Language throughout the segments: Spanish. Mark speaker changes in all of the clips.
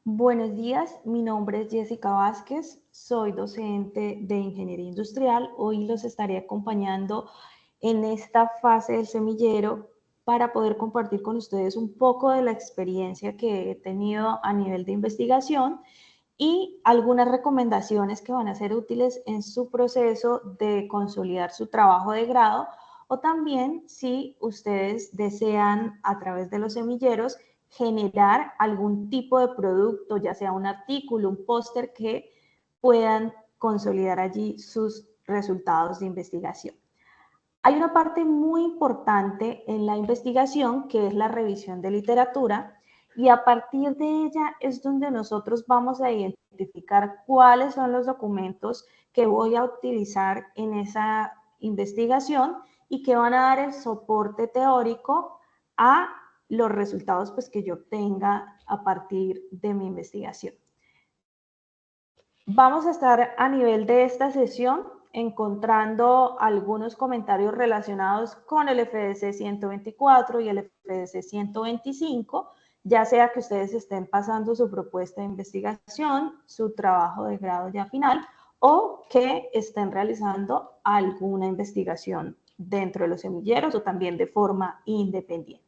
Speaker 1: Buenos días, mi nombre es Jessica Vázquez, soy docente de Ingeniería Industrial. Hoy los estaré acompañando en esta fase del semillero para poder compartir con ustedes un poco de la experiencia que he tenido a nivel de investigación y algunas recomendaciones que van a ser útiles en su proceso de consolidar su trabajo de grado o también si ustedes desean a través de los semilleros generar algún tipo de producto, ya sea un artículo, un póster que puedan consolidar allí sus resultados de investigación. Hay una parte muy importante en la investigación que es la revisión de literatura y a partir de ella es donde nosotros vamos a identificar cuáles son los documentos que voy a utilizar en esa investigación y que van a dar el soporte teórico a los resultados pues, que yo obtenga a partir de mi investigación. Vamos a estar a nivel de esta sesión encontrando algunos comentarios relacionados con el FDC 124 y el FDC 125, ya sea que ustedes estén pasando su propuesta de investigación, su trabajo de grado ya final, o que estén realizando alguna investigación dentro de los semilleros o también de forma independiente.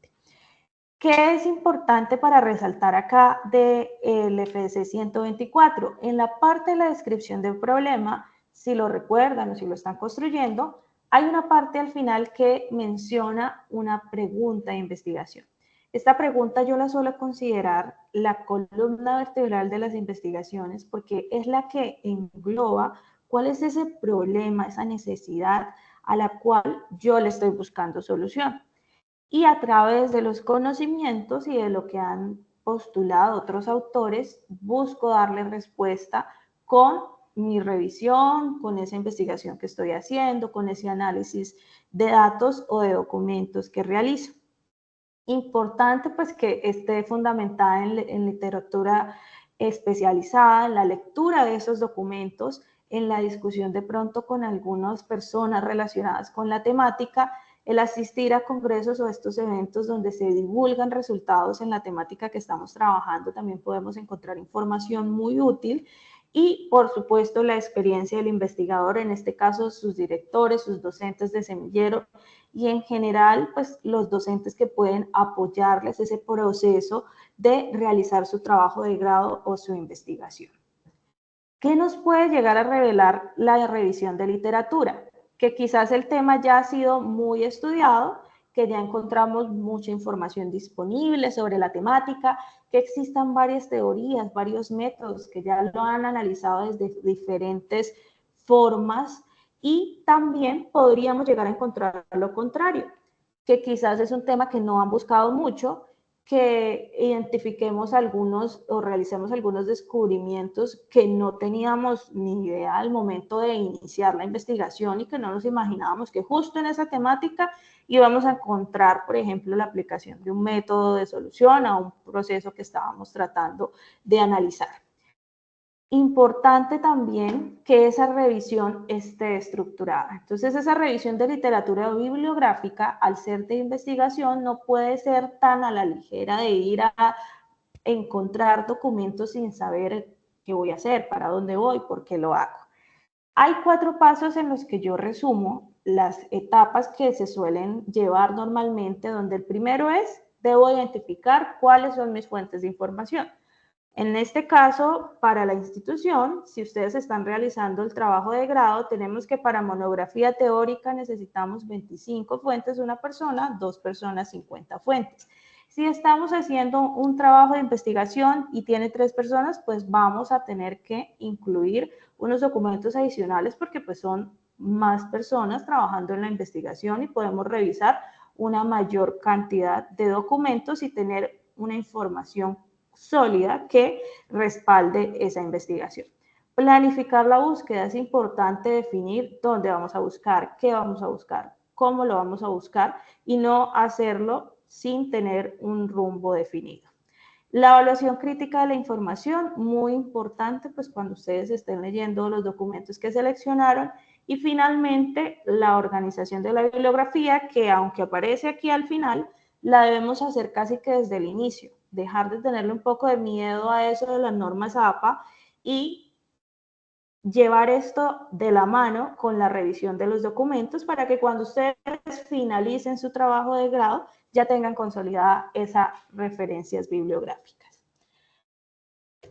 Speaker 1: ¿Qué es importante para resaltar acá del FDC 124? En la parte de la descripción del problema, si lo recuerdan o si lo están construyendo, hay una parte al final que menciona una pregunta de investigación. Esta pregunta yo la suelo considerar la columna vertebral de las investigaciones porque es la que engloba cuál es ese problema, esa necesidad a la cual yo le estoy buscando solución. Y a través de los conocimientos y de lo que han postulado otros autores, busco darle respuesta con mi revisión, con esa investigación que estoy haciendo, con ese análisis de datos o de documentos que realizo. Importante pues que esté fundamentada en literatura especializada, en la lectura de esos documentos, en la discusión de pronto con algunas personas relacionadas con la temática, el asistir a congresos o estos eventos donde se divulgan resultados en la temática que estamos trabajando, también podemos encontrar información muy útil y, por supuesto, la experiencia del investigador, en este caso sus directores, sus docentes de semillero y en general, pues los docentes que pueden apoyarles ese proceso de realizar su trabajo de grado o su investigación. ¿Qué nos puede llegar a revelar la revisión de literatura? Que quizás el tema ya ha sido muy estudiado, que ya encontramos mucha información disponible sobre la temática, que existan varias teorías, varios métodos que ya lo han analizado desde diferentes formas y también podríamos llegar a encontrar lo contrario, que quizás es un tema que no han buscado mucho, que identifiquemos algunos o realicemos algunos descubrimientos que no teníamos ni idea al momento de iniciar la investigación y que no nos imaginábamos que justo en esa temática íbamos a encontrar, por ejemplo, la aplicación de un método de solución a un proceso que estábamos tratando de analizar. Importante también que esa revisión esté estructurada. Entonces, esa revisión de literatura bibliográfica, al ser de investigación, no puede ser tan a la ligera de ir a encontrar documentos sin saber qué voy a hacer, para dónde voy, por qué lo hago. Hay 4 pasos en los que yo resumo las etapas que se suelen llevar normalmente, donde el primero es, debo identificar cuáles son mis fuentes de información. En este caso, para la institución, si ustedes están realizando el trabajo de grado, tenemos que para monografía teórica necesitamos 25 fuentes de una persona, 2 personas 50 fuentes. Si estamos haciendo un trabajo de investigación y tiene 3 personas, pues vamos a tener que incluir unos documentos adicionales porque pues son más personas trabajando en la investigación y podemos revisar una mayor cantidad de documentos y tener una información sólida que respalde esa investigación. Planificar la búsqueda, es importante definir dónde vamos a buscar, qué vamos a buscar, cómo lo vamos a buscar y no hacerlo sin tener un rumbo definido. La evaluación crítica de la información, muy importante, pues cuando ustedes estén leyendo los documentos que seleccionaron. Y finalmente, la organización de la bibliografía, que aunque aparece aquí al final, la debemos hacer casi que desde el inicio. dejar de tenerle un poco de miedo a eso de las normas APA y llevar esto de la mano con la revisión de los documentos para que cuando ustedes finalicen su trabajo de grado ya tengan consolidada esas referencias bibliográficas.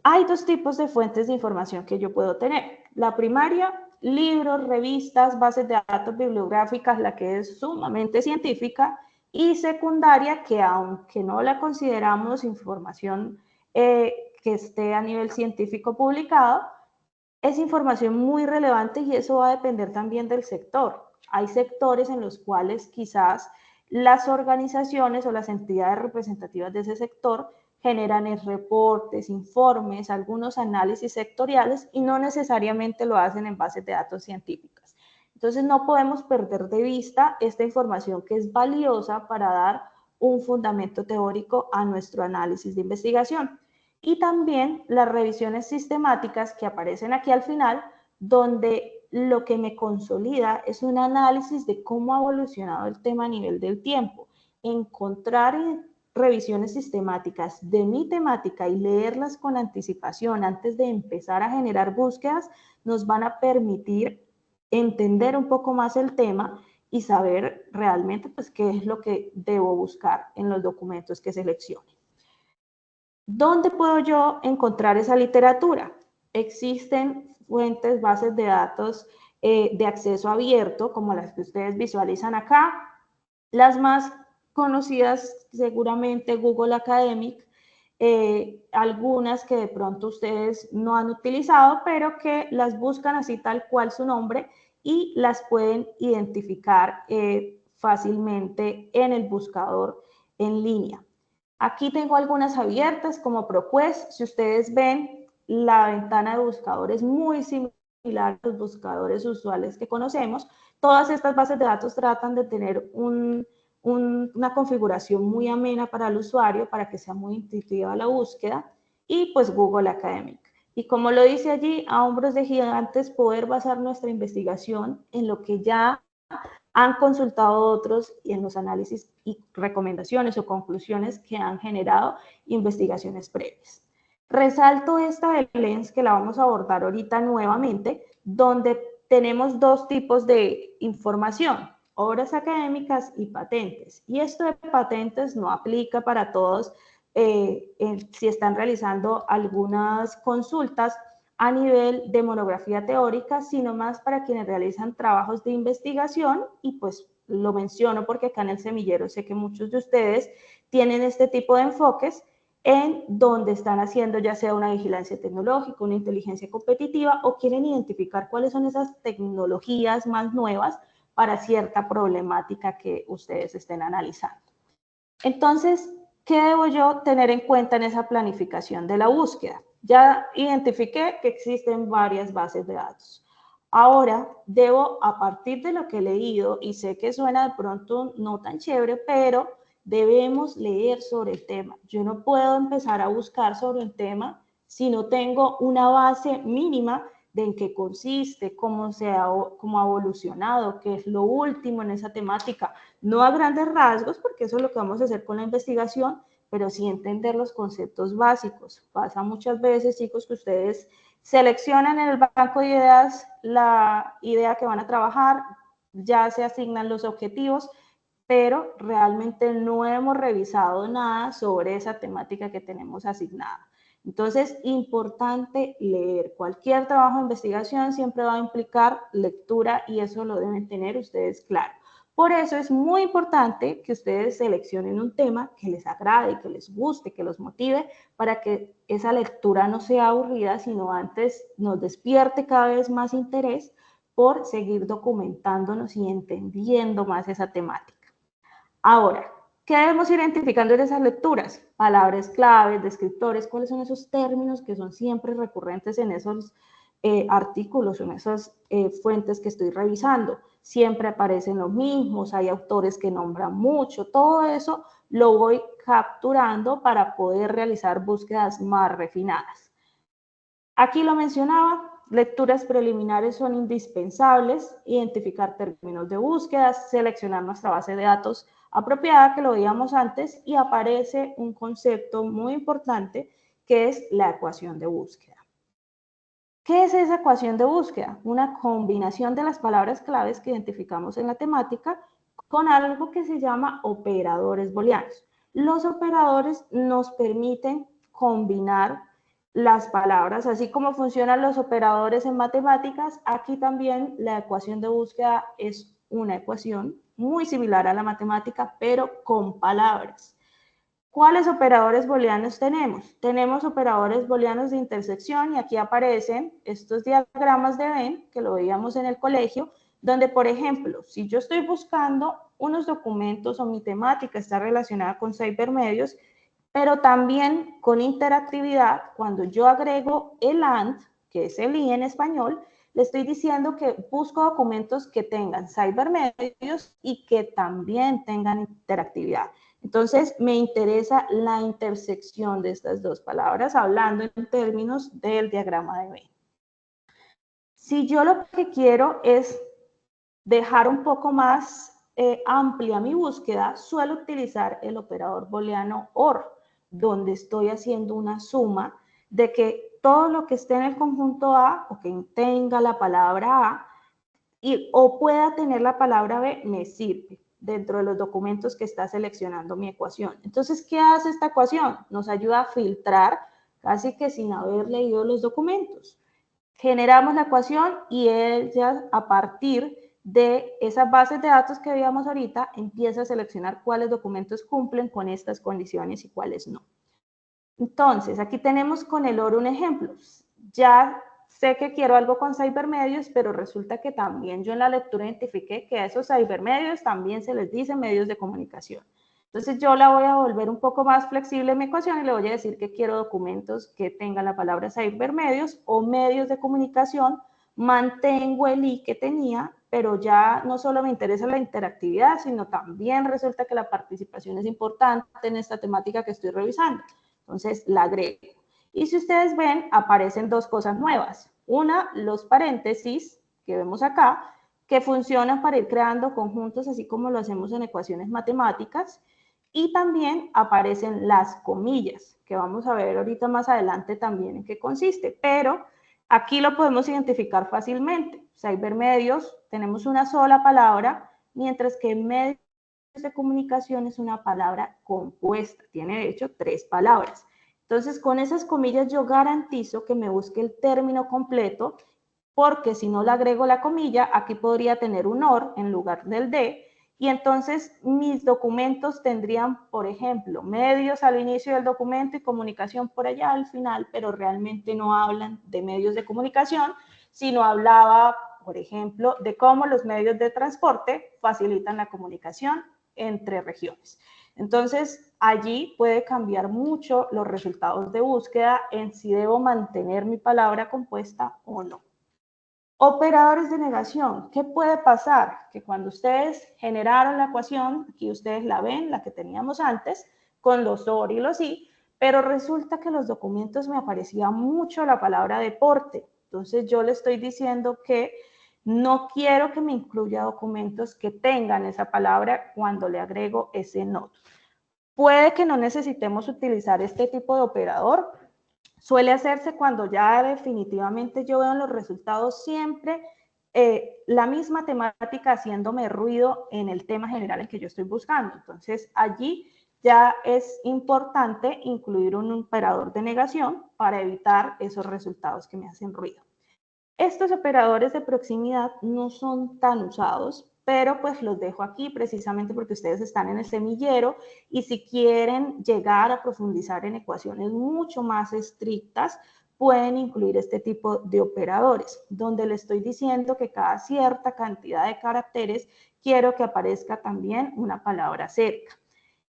Speaker 1: Hay dos tipos de fuentes de información que yo puedo tener. La primaria, libros, revistas, bases de datos bibliográficas, la que es sumamente científica, y secundaria, que aunque no la consideramos información que esté a nivel científico publicado, es información muy relevante y eso va a depender también del sector. Hay sectores en los cuales quizás las organizaciones o las entidades representativas de ese sector generan reportes, informes, algunos análisis sectoriales y no necesariamente lo hacen en bases de datos científicas. Entonces no podemos perder de vista esta información que es valiosa para dar un fundamento teórico a nuestro análisis de investigación. Y también las revisiones sistemáticas que aparecen aquí al final, donde lo que me consolida es un análisis de cómo ha evolucionado el tema a nivel del tiempo. Encontrar revisiones sistemáticas de mi temática y leerlas con anticipación antes de empezar a generar búsquedas nos van a permitir entender un poco más el tema y saber realmente pues, qué es lo que debo buscar en los documentos que seleccione. ¿Dónde puedo yo encontrar esa literatura? Existen fuentes, bases de datos de acceso abierto, como las que ustedes visualizan acá. Las más conocidas, seguramente Google Academic, algunas que de pronto ustedes no han utilizado, pero que las buscan así tal cual su nombre y las pueden identificar fácilmente en el buscador en línea. Aquí tengo algunas abiertas como ProQuest. Si ustedes ven, la ventana de buscador es muy similar a los buscadores usuales que conocemos. Todas estas bases de datos tratan de tener una configuración muy amena para el usuario, para que sea muy intuitiva la búsqueda. Y pues Google Academic. Y como lo dice allí, a hombros de gigantes, poder basar nuestra investigación en lo que ya han consultado otros y en los análisis y recomendaciones o conclusiones que han generado investigaciones previas. Resalto esta de Lens que la vamos a abordar ahorita nuevamente, donde tenemos dos tipos de información, obras académicas y patentes. Y esto de patentes no aplica para todos si están realizando algunas consultas a nivel de monografía teórica, sino más para quienes realizan trabajos de investigación y pues lo menciono porque acá en el semillero sé que muchos de ustedes tienen este tipo de enfoques en donde están haciendo ya sea una vigilancia tecnológica, una inteligencia competitiva o quieren identificar cuáles son esas tecnologías más nuevas para cierta problemática que ustedes estén analizando. Entonces, ¿qué debo yo tener en cuenta en esa planificación de la búsqueda? Ya identifiqué que existen varias bases de datos. Ahora debo, a partir de lo que he leído, y sé que suena de pronto no tan chévere, pero debemos leer sobre el tema. Yo no puedo empezar a buscar sobre el tema si no tengo una base mínima de en qué consiste, cómo ha evolucionado, qué es lo último en esa temática. No a grandes rasgos, porque eso es lo que vamos a hacer con la investigación, pero sí entender los conceptos básicos. Pasa muchas veces, chicos, que ustedes seleccionan en el banco de ideas la idea que van a trabajar, ya se asignan los objetivos, pero realmente no hemos revisado nada sobre esa temática que tenemos asignada. Entonces, importante leer. Cualquier trabajo de investigación siempre va a implicar lectura y eso lo deben tener ustedes claro. Por eso es muy importante que ustedes seleccionen un tema que les agrade, que les guste, que los motive, para que esa lectura no sea aburrida, sino antes nos despierte cada vez más interés por seguir documentándonos y entendiendo más esa temática. Ahora, ¿qué debemos ir identificando en esas lecturas? Palabras claves, descriptores, cuáles son esos términos que son siempre recurrentes en esos artículos, en esas fuentes que estoy revisando. Siempre aparecen los mismos, hay autores que nombran mucho, todo eso lo voy capturando para poder realizar búsquedas más refinadas. Aquí lo mencionaba, lecturas preliminares son indispensables, identificar términos de búsqueda, seleccionar nuestra base de datos apropiada, que lo veíamos antes, y aparece un concepto muy importante que es la ecuación de búsqueda. ¿Qué es esa ecuación de búsqueda? Una combinación de las palabras claves que identificamos en la temática con algo que se llama operadores booleanos. Los operadores nos permiten combinar las palabras, así como funcionan los operadores en matemáticas. Aquí también la ecuación de búsqueda es una ecuación muy similar a la matemática, pero con palabras. ¿Cuáles operadores booleanos tenemos? Tenemos operadores booleanos de intersección, y aquí aparecen estos diagramas de Venn que lo veíamos en el colegio, donde, por ejemplo, si yo estoy buscando unos documentos o mi temática está relacionada con cibermedios, pero también con interactividad, cuando yo agrego el AND, que es el I en español, le estoy diciendo que busco documentos que tengan cibermedios y que también tengan interactividad. Entonces, me interesa la intersección de estas dos palabras, hablando en términos del diagrama de Venn. Si yo lo que quiero es dejar un poco más amplia mi búsqueda, suelo utilizar el operador booleano OR, donde estoy haciendo una suma de que todo lo que esté en el conjunto A, o que tenga la palabra A, o pueda tener la palabra B, me sirve dentro de los documentos que está seleccionando mi ecuación. Entonces, ¿qué hace esta ecuación? Nos ayuda a filtrar casi que sin haber leído los documentos. Generamos la ecuación y ella, a partir de esas bases de datos que veíamos ahorita, empieza a seleccionar cuáles documentos cumplen con estas condiciones y cuáles no. Entonces, aquí tenemos con el OR un ejemplo. Ya sé que quiero algo con cibermedios, pero resulta que también yo en la lectura identifiqué que a esos cibermedios también se les dice medios de comunicación. Entonces yo la voy a volver un poco más flexible en mi ecuación y le voy a decir que quiero documentos que tengan la palabra cibermedios o medios de comunicación. Mantengo el I que tenía, pero ya no solo me interesa la interactividad, sino también resulta que la participación es importante en esta temática que estoy revisando. Entonces la agrego. Y si ustedes ven, aparecen dos cosas nuevas. Una, los paréntesis que vemos acá, que funcionan para ir creando conjuntos, así como lo hacemos en ecuaciones matemáticas. Y también aparecen las comillas, que vamos a ver ahorita más adelante también en qué consiste. Pero aquí lo podemos identificar fácilmente. Cibermedios, tenemos una sola palabra, mientras que medios de comunicación es una palabra compuesta. Tiene, de hecho, 3 palabras. Entonces, con esas comillas yo garantizo que me busque el término completo, porque si no le agrego la comilla, aquí podría tener un OR en lugar del D, y entonces mis documentos tendrían, por ejemplo, medios al inicio del documento y comunicación por allá al final, pero realmente no hablan de medios de comunicación, sino hablaba, por ejemplo, de cómo los medios de transporte facilitan la comunicación entre regiones. Entonces, allí puede cambiar mucho los resultados de búsqueda en si debo mantener mi palabra compuesta o no. Operadores de negación. ¿Qué puede pasar? Que cuando ustedes generaron la ecuación, aquí ustedes la ven, la que teníamos antes, con los OR y los I, pero resulta que en los documentos me aparecía mucho la palabra deporte. Entonces yo le estoy diciendo que no quiero que me incluya documentos que tengan esa palabra cuando le agrego ese not. Puede que no necesitemos utilizar este tipo de operador. Suele hacerse cuando ya definitivamente yo veo en los resultados siempre la misma temática haciéndome ruido en el tema general en que yo estoy buscando. Entonces allí ya es importante incluir un operador de negación para evitar esos resultados que me hacen ruido. Estos operadores de proximidad no son tan usados, pero pues los dejo aquí precisamente porque ustedes están en el semillero y si quieren llegar a profundizar en ecuaciones mucho más estrictas, pueden incluir este tipo de operadores, donde le estoy diciendo que cada cierta cantidad de caracteres quiero que aparezca también una palabra cerca.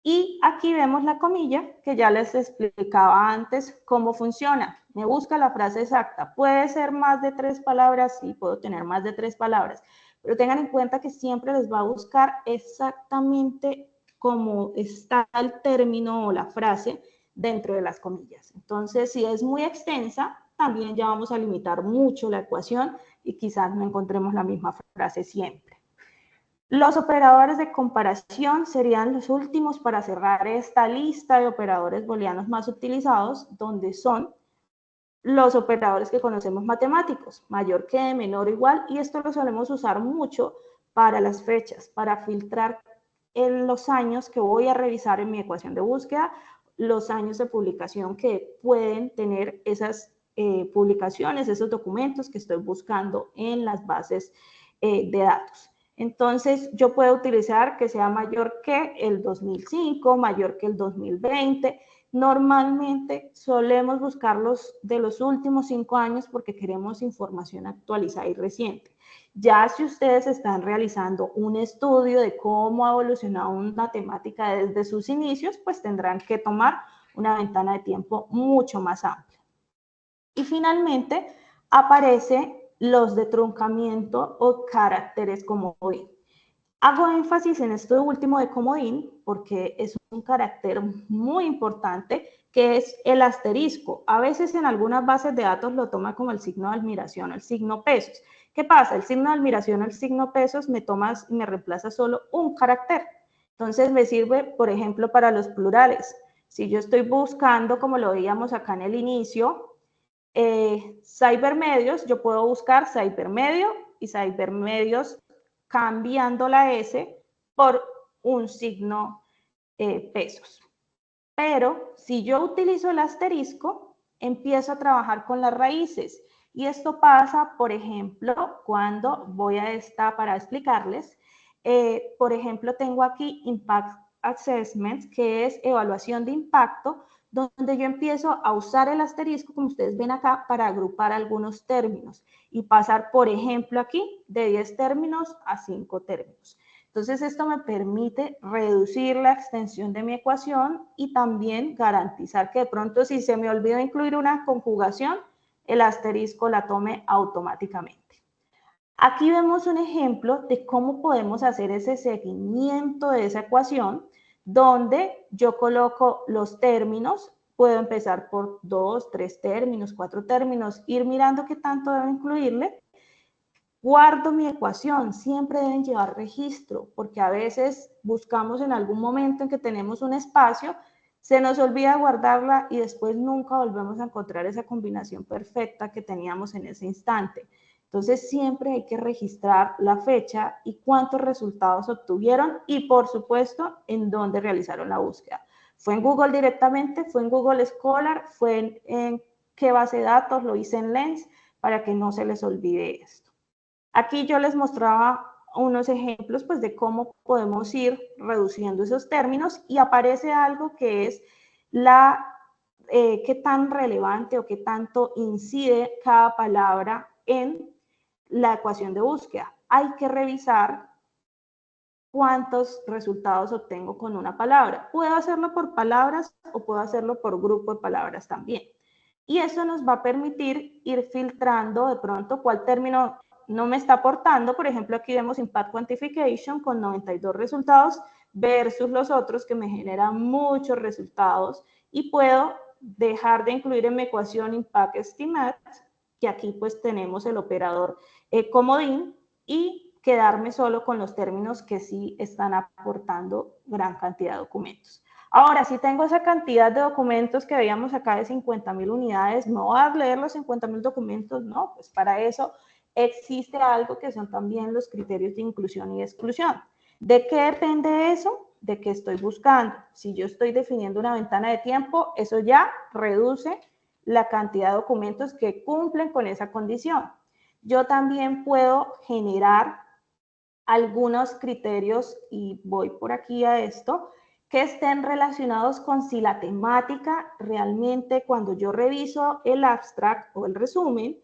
Speaker 1: Y aquí vemos la comilla, que ya les explicaba antes cómo funciona. Me busca la frase exacta. ¿Puede ser más de 3 palabras? Sí, puedo tener más de 3 palabras. Pero tengan en cuenta que siempre les va a buscar exactamente cómo está el término o la frase dentro de las comillas. Entonces, si es muy extensa, también ya vamos a limitar mucho la ecuación y quizás no encontremos la misma frase siempre. Los operadores de comparación serían los últimos para cerrar esta lista de operadores booleanos más utilizados, donde son los operadores que conocemos matemáticos, mayor que, menor o igual, y esto lo solemos usar mucho para las fechas, para filtrar en los años que voy a revisar en mi ecuación de búsqueda, los años de publicación que pueden tener esas publicaciones, esos documentos que estoy buscando en las bases de datos. Entonces, yo puedo utilizar que sea mayor que el 2005, mayor que el 2020. Normalmente solemos buscarlos de los últimos 5 años porque queremos información actualizada y reciente. Ya si ustedes están realizando un estudio de cómo ha evolucionado una temática desde sus inicios, pues tendrán que tomar una ventana de tiempo mucho más amplia. Y finalmente aparece los de truncamiento o caracteres comodín. Hago énfasis en esto último de comodín porque es un carácter muy importante que es el asterisco. A veces en algunas bases de datos lo toma como el signo de admiración o el signo pesos. ¿Qué pasa? El signo de admiración o el signo pesos me reemplaza solo un carácter. Entonces me sirve, por ejemplo, para los plurales. Si yo estoy buscando, como lo veíamos acá en el inicio, cybermedios, yo puedo buscar cybermedio y cybermedios cambiando la S por un signo pesos. Pero si yo utilizo el asterisco, empiezo a trabajar con las raíces. Y esto pasa, por ejemplo, cuando voy a esta para explicarles. Por ejemplo, tengo aquí Impact Assessment, que es evaluación de impacto, donde yo empiezo a usar el asterisco, como ustedes ven acá, para agrupar algunos términos y pasar, por ejemplo, aquí de 10 términos a 5 términos. Entonces, esto me permite reducir la extensión de mi ecuación y también garantizar que de pronto, si se me olvidó incluir una conjugación, el asterisco la tome automáticamente. Aquí vemos un ejemplo de cómo podemos hacer ese seguimiento de esa ecuación, donde yo coloco los términos, puedo empezar por 2, 3 términos, 4 términos, ir mirando qué tanto debo incluirle. Guardo mi ecuación, siempre deben llevar registro, porque a veces buscamos en algún momento en que tenemos un espacio, se nos olvida guardarla y después nunca volvemos a encontrar esa combinación perfecta que teníamos en ese instante. Entonces siempre hay que registrar la fecha y cuántos resultados obtuvieron y por supuesto en dónde realizaron la búsqueda. ¿Fue en Google directamente? ¿Fue en Google Scholar? ¿Fue en qué base de datos? ¿Lo hice en Lens? Para que no se les olvide esto. Aquí yo les mostraba unos ejemplos pues, de cómo podemos ir reduciendo esos términos y aparece algo que es qué tan relevante o qué tanto incide cada palabra en la ecuación de búsqueda. Hay que revisar cuántos resultados obtengo con una palabra. Puedo hacerlo por palabras o puedo hacerlo por grupo de palabras también. Y eso nos va a permitir ir filtrando de pronto cuál término no me está aportando. Por ejemplo, aquí vemos Impact Quantification con 92 resultados versus los otros que me generan muchos resultados y puedo dejar de incluir en mi ecuación Impact Estimate, que aquí pues tenemos el operador comodín y quedarme solo con los términos que sí están aportando gran cantidad de documentos. Ahora, si tengo esa cantidad de documentos que veíamos acá de 50,000 unidades, ¿no voy a leer los 50,000 documentos? No, pues para eso existe algo que son también los criterios de inclusión y exclusión. ¿De qué depende eso? De qué estoy buscando. Si yo estoy definiendo una ventana de tiempo, eso ya reduce la cantidad de documentos que cumplen con esa condición. Yo también puedo generar algunos criterios, y voy por aquí a esto, que estén relacionados con si la temática realmente, cuando yo reviso el abstract o el resumen,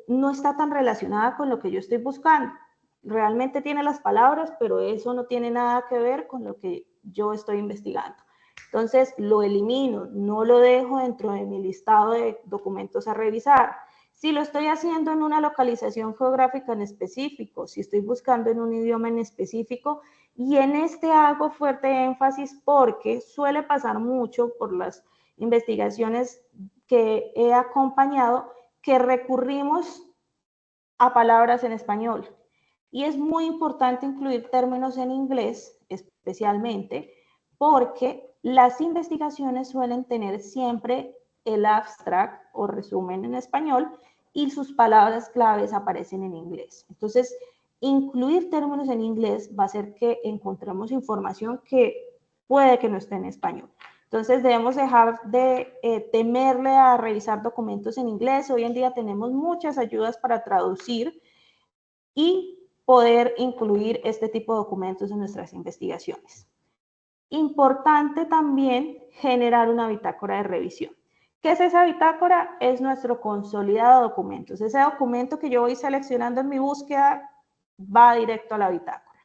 Speaker 1: no está tan relacionada con lo que yo estoy buscando. Realmente tiene las palabras, pero eso no tiene nada que ver con lo que yo estoy investigando. Entonces, lo elimino, no lo dejo dentro de mi listado de documentos a revisar. Si lo estoy haciendo en una localización geográfica en específico, si estoy buscando en un idioma en específico, y en este hago fuerte énfasis porque suele pasar mucho por las investigaciones que he acompañado que recurrimos a palabras en español. Y es muy importante incluir términos en inglés, especialmente, porque las investigaciones suelen tener siempre el abstract o resumen en español y sus palabras claves aparecen en inglés. Entonces, incluir términos en inglés va a hacer que encontremos información que puede que no esté en español. Entonces, debemos dejar de temerle a revisar documentos en inglés. Hoy en día tenemos muchas ayudas para traducir y poder incluir este tipo de documentos en nuestras investigaciones. Importante también generar una bitácora de revisión. ¿Qué es esa bitácora? Es nuestro consolidado de documentos. Ese documento que yo voy seleccionando en mi búsqueda va directo a la bitácora.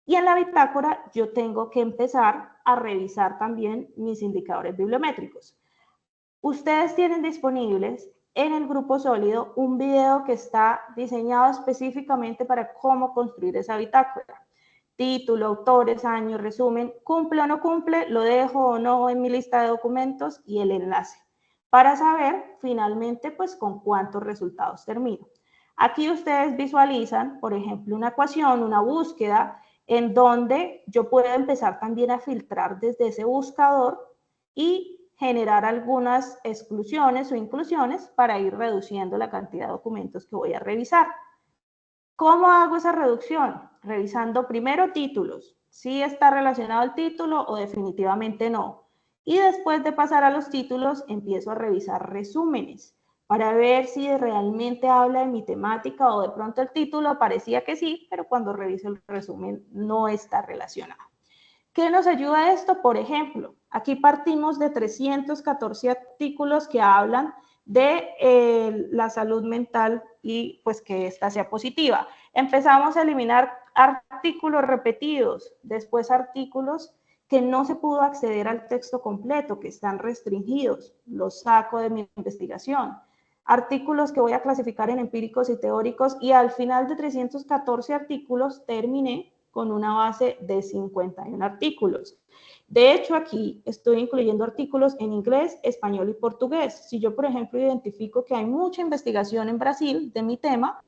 Speaker 1: Y en la bitácora yo tengo que empezar a revisar también mis indicadores bibliométricos. Ustedes tienen disponibles en el grupo sólido un video que está diseñado específicamente para cómo construir esa bitácora. Título, autores, año, resumen, cumple o no cumple, lo dejo o no en mi lista de documentos y el enlace para saber finalmente pues con cuántos resultados termino. Aquí ustedes visualizan, por ejemplo, una ecuación, una búsqueda en donde yo puedo empezar también a filtrar desde ese buscador y generar algunas exclusiones o inclusiones para ir reduciendo la cantidad de documentos que voy a revisar. ¿Cómo hago esa reducción? Revisando primero títulos, si está relacionado el título o definitivamente no. Y después de pasar a los títulos, empiezo a revisar resúmenes para ver si realmente habla de mi temática o de pronto el título parecía que sí, pero cuando reviso el resumen no está relacionado. ¿Qué nos ayuda esto? Por ejemplo, aquí partimos de 314 artículos que hablan de la salud mental y pues que esta sea positiva. Empezamos a eliminar artículos repetidos, después artículos que no se pudo acceder al texto completo, que están restringidos, los saco de mi investigación. Artículos que voy a clasificar en empíricos y teóricos y al final de 314 artículos terminé con una base de 51 artículos. De hecho, aquí estoy incluyendo artículos en inglés, español y portugués. Si yo, por ejemplo, identifico que hay mucha investigación en Brasil de mi tema,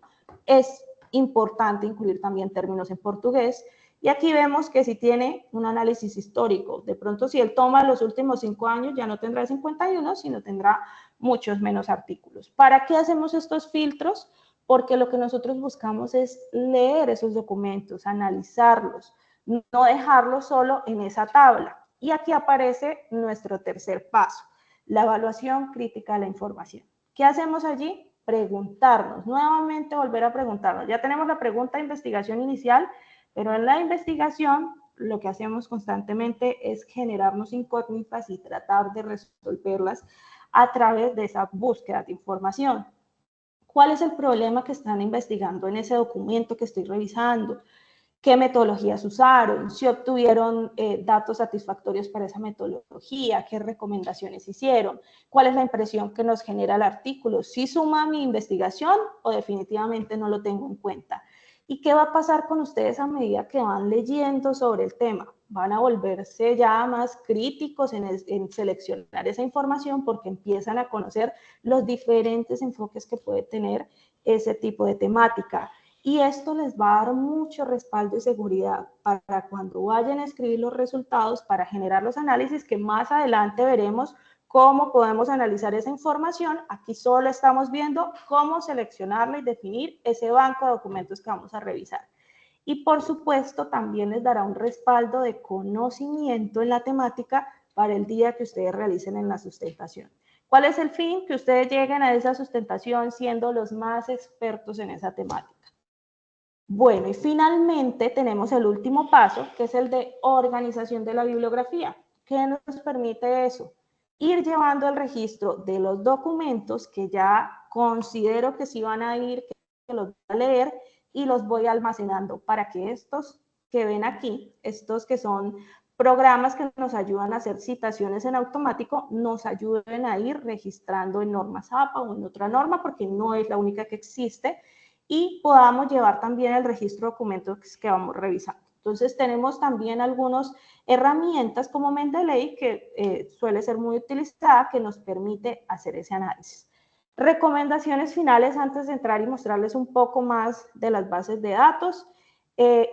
Speaker 1: es importante incluir también términos en portugués. Y aquí vemos que si tiene un análisis histórico, de pronto si él toma los últimos 5 años ya no tendrá 51, sino tendrá muchos menos artículos. ¿Para qué hacemos estos filtros? Porque lo que nosotros buscamos es leer esos documentos, analizarlos, no dejarlos solo en esa tabla. Y aquí aparece nuestro tercer paso, la evaluación crítica de la información. ¿Qué hacemos allí? Preguntarnos, nuevamente volver a preguntarnos. Ya tenemos la pregunta de investigación inicial, pero en la investigación lo que hacemos constantemente es generarnos incógnitas y tratar de resolverlas a través de esa búsqueda de información. ¿Cuál es el problema que están investigando en ese documento que estoy revisando? ¿Qué metodologías usaron? ¿Si obtuvieron datos satisfactorios para esa metodología? ¿Qué recomendaciones hicieron? ¿Cuál es la impresión que nos genera el artículo? ¿Sí suma mi investigación o definitivamente no lo tengo en cuenta? ¿Y qué va a pasar con ustedes a medida que van leyendo sobre el tema? Van a volverse ya más críticos en seleccionar esa información porque empiezan a conocer los diferentes enfoques que puede tener ese tipo de temática. Y esto les va a dar mucho respaldo y seguridad para cuando vayan a escribir los resultados, para generar los análisis que más adelante veremos cómo podemos analizar esa información. Aquí solo estamos viendo cómo seleccionarla y definir ese banco de documentos que vamos a revisar. Y por supuesto también les dará un respaldo de conocimiento en la temática para el día que ustedes realicen en la sustentación. ¿Cuál es el fin? Que ustedes lleguen a esa sustentación siendo los más expertos en esa temática. Bueno, y finalmente tenemos el último paso, que es el de organización de la bibliografía. ¿Qué nos permite eso? Ir llevando el registro de los documentos que ya considero que sí van a ir, que los voy a leer y los voy almacenando para que estos que ven aquí, estos que son programas que nos ayudan a hacer citaciones en automático, nos ayuden a ir registrando en normas APA o en otra norma, porque no es la única que existe, y podamos llevar también el registro de documentos que vamos revisando. Entonces tenemos también algunas herramientas como Mendeley, que suele ser muy utilizada, que nos permite hacer ese análisis. Recomendaciones finales antes de entrar y mostrarles un poco más de las bases de datos.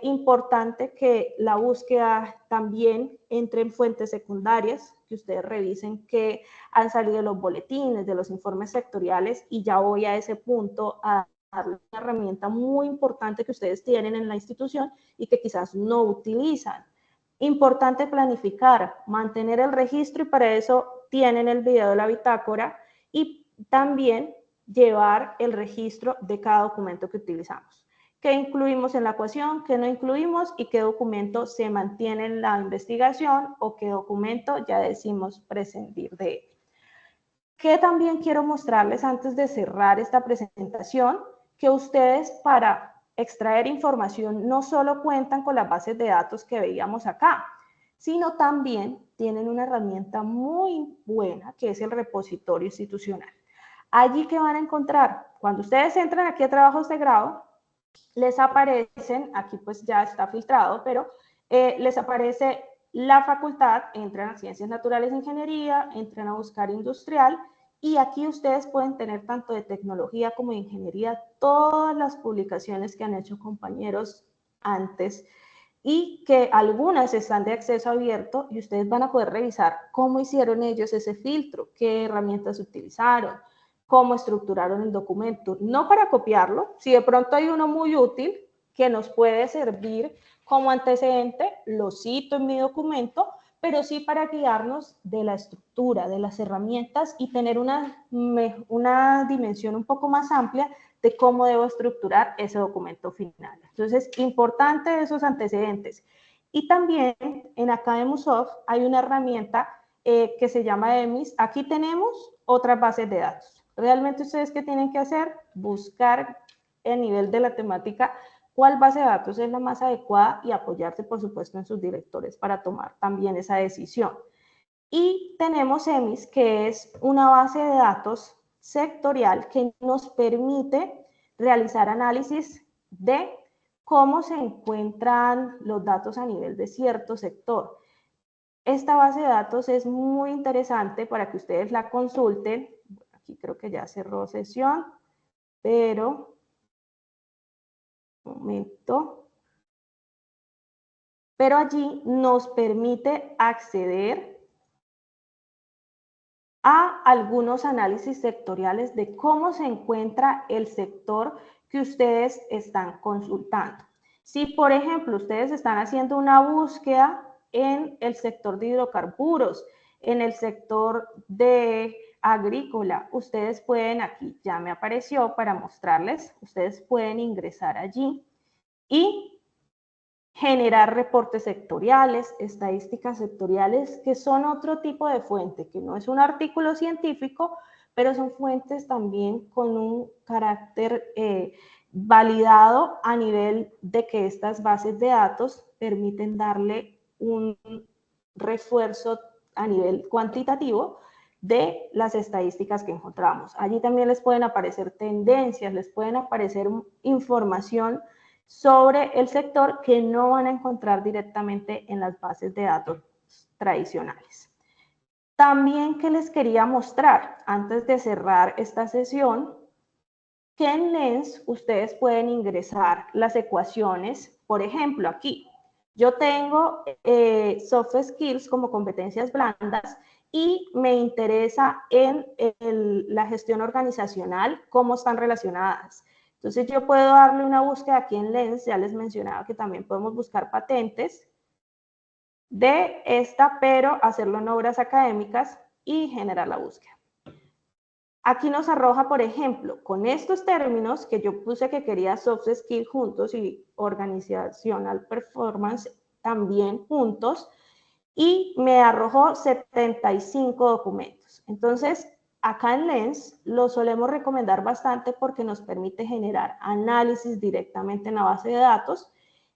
Speaker 1: Importante que la búsqueda también entre en fuentes secundarias, que ustedes revisen que han salido de los boletines, de los informes sectoriales, y ya voy a ese punto a darle una herramienta muy importante que ustedes tienen en la institución y que quizás no utilizan. Importante planificar, mantener el registro, y para eso tienen el video de la bitácora, y también llevar el registro de cada documento que utilizamos. ¿Qué incluimos en la ecuación? ¿Qué no incluimos? ¿Y qué documento se mantiene en la investigación? ¿O qué documento ya decimos prescindir de él? ¿Qué también quiero mostrarles antes de cerrar esta presentación? Que ustedes, para extraer información, no solo cuentan con las bases de datos que veíamos acá, sino también tienen una herramienta muy buena, que es el repositorio institucional. Allí que van a encontrar, cuando ustedes entran aquí a trabajos de grado, les aparecen, aquí pues ya está filtrado, pero les aparece la facultad, entran a Ciencias Naturales e Ingeniería, entran a buscar industrial, y aquí ustedes pueden tener tanto de tecnología como de ingeniería todas las publicaciones que han hecho compañeros antes, y que algunas están de acceso abierto, y ustedes van a poder revisar cómo hicieron ellos ese filtro, qué herramientas utilizaron, cómo estructuraron el documento, no para copiarlo. Si de pronto hay uno muy útil que nos puede servir como antecedente, lo cito en mi documento, pero sí para guiarnos de la estructura, de las herramientas, y tener una dimensión un poco más amplia de cómo debo estructurar ese documento final. Entonces, importante esos antecedentes. Y también en Academusoft hay una herramienta que se llama EMIS. Aquí tenemos otras bases de datos. Realmente ustedes, ¿qué tienen que hacer? Buscar a nivel de la temática cuál base de datos es la más adecuada, y apoyarse, por supuesto, en sus directores para tomar también esa decisión. Y tenemos EMIS, que es una base de datos sectorial que nos permite realizar análisis de cómo se encuentran los datos a nivel de cierto sector. Esta base de datos es muy interesante para que ustedes la consulten. Aquí creo que ya cerró sesión, pero un momento. Pero allí nos permite acceder a algunos análisis sectoriales de cómo se encuentra el sector que ustedes están consultando. Si, por ejemplo, ustedes están haciendo una búsqueda en el sector de hidrocarburos, en el sector de agrícola, ustedes pueden, aquí ya me apareció para mostrarles, ustedes pueden ingresar allí y generar reportes sectoriales, estadísticas sectoriales, que son otro tipo de fuente, que no es un artículo científico, pero son fuentes también con un carácter validado a nivel de que estas bases de datos permiten darle un refuerzo a nivel cuantitativo de las estadísticas que encontramos. Allí también les pueden aparecer tendencias, les pueden aparecer información sobre el sector que no van a encontrar directamente en las bases de datos tradicionales. También que les quería mostrar, antes de cerrar esta sesión, que en Lens ustedes pueden ingresar las ecuaciones. Por ejemplo, aquí yo tengo soft skills como competencias blandas, y me interesa en la gestión organizacional, cómo están relacionadas. Entonces yo puedo darle una búsqueda aquí en Lens, ya les mencionaba que también podemos buscar patentes de esta, pero hacerlo en obras académicas y generar la búsqueda. Aquí nos arroja, por ejemplo, con estos términos que yo puse que quería soft skill juntos y organizational performance también juntos, y me arrojó 75 documentos. Entonces, acá en Lens lo solemos recomendar bastante porque nos permite generar análisis directamente en la base de datos,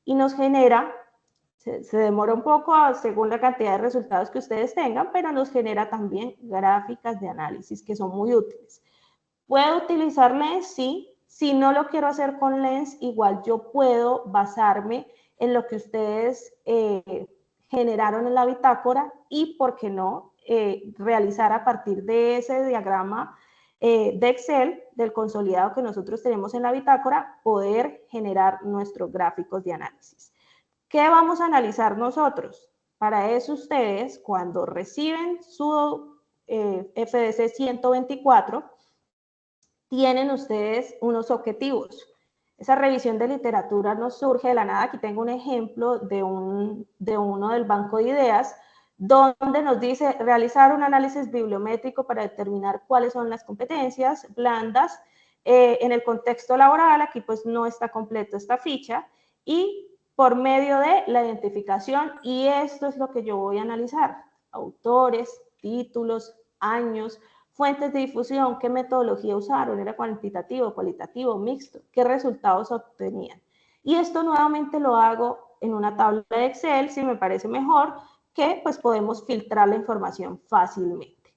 Speaker 1: y nos genera, se demora un poco según la cantidad de resultados que ustedes tengan, pero nos genera también gráficas de análisis que son muy útiles. ¿Puedo utilizar Lens? Sí. Si no lo quiero hacer con Lens, igual yo puedo basarme en lo que ustedes generaron en la bitácora y, ¿por qué no?, realizar a partir de ese diagrama de Excel, del consolidado que nosotros tenemos en la bitácora, poder generar nuestros gráficos de análisis. ¿Qué vamos a analizar nosotros? Para eso ustedes, cuando reciben su FDC 124, tienen ustedes unos objetivos. Esa revisión de literatura no surge de la nada. Aquí tengo un ejemplo de uno del banco de ideas, donde nos dice realizar un análisis bibliométrico para determinar cuáles son las competencias blandas en el contexto laboral. Aquí pues no está completo esta ficha, y por medio de la identificación, y esto es lo que yo voy a analizar: autores, títulos, años, fuentes de difusión, qué metodología usaron, era cuantitativo, cualitativo, mixto, qué resultados obtenían. Y esto nuevamente lo hago en una tabla de Excel, si me parece mejor, que pues podemos filtrar la información fácilmente.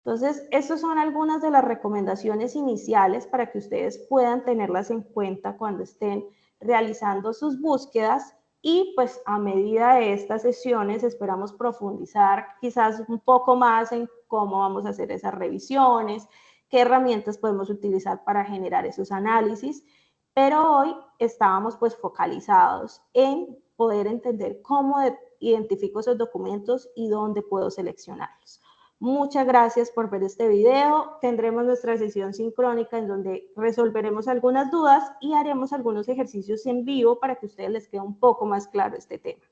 Speaker 1: Entonces, estas son algunas de las recomendaciones iniciales para que ustedes puedan tenerlas en cuenta cuando estén realizando sus búsquedas, y pues a medida de estas sesiones esperamos profundizar quizás un poco más en cómo vamos a hacer esas revisiones, qué herramientas podemos utilizar para generar esos análisis, pero hoy estábamos pues focalizados en poder entender cómo identifico esos documentos y dónde puedo seleccionarlos. Muchas gracias por ver este video. Tendremos nuestra sesión sincrónica en donde resolveremos algunas dudas y haremos algunos ejercicios en vivo para que a ustedes les quede un poco más claro este tema.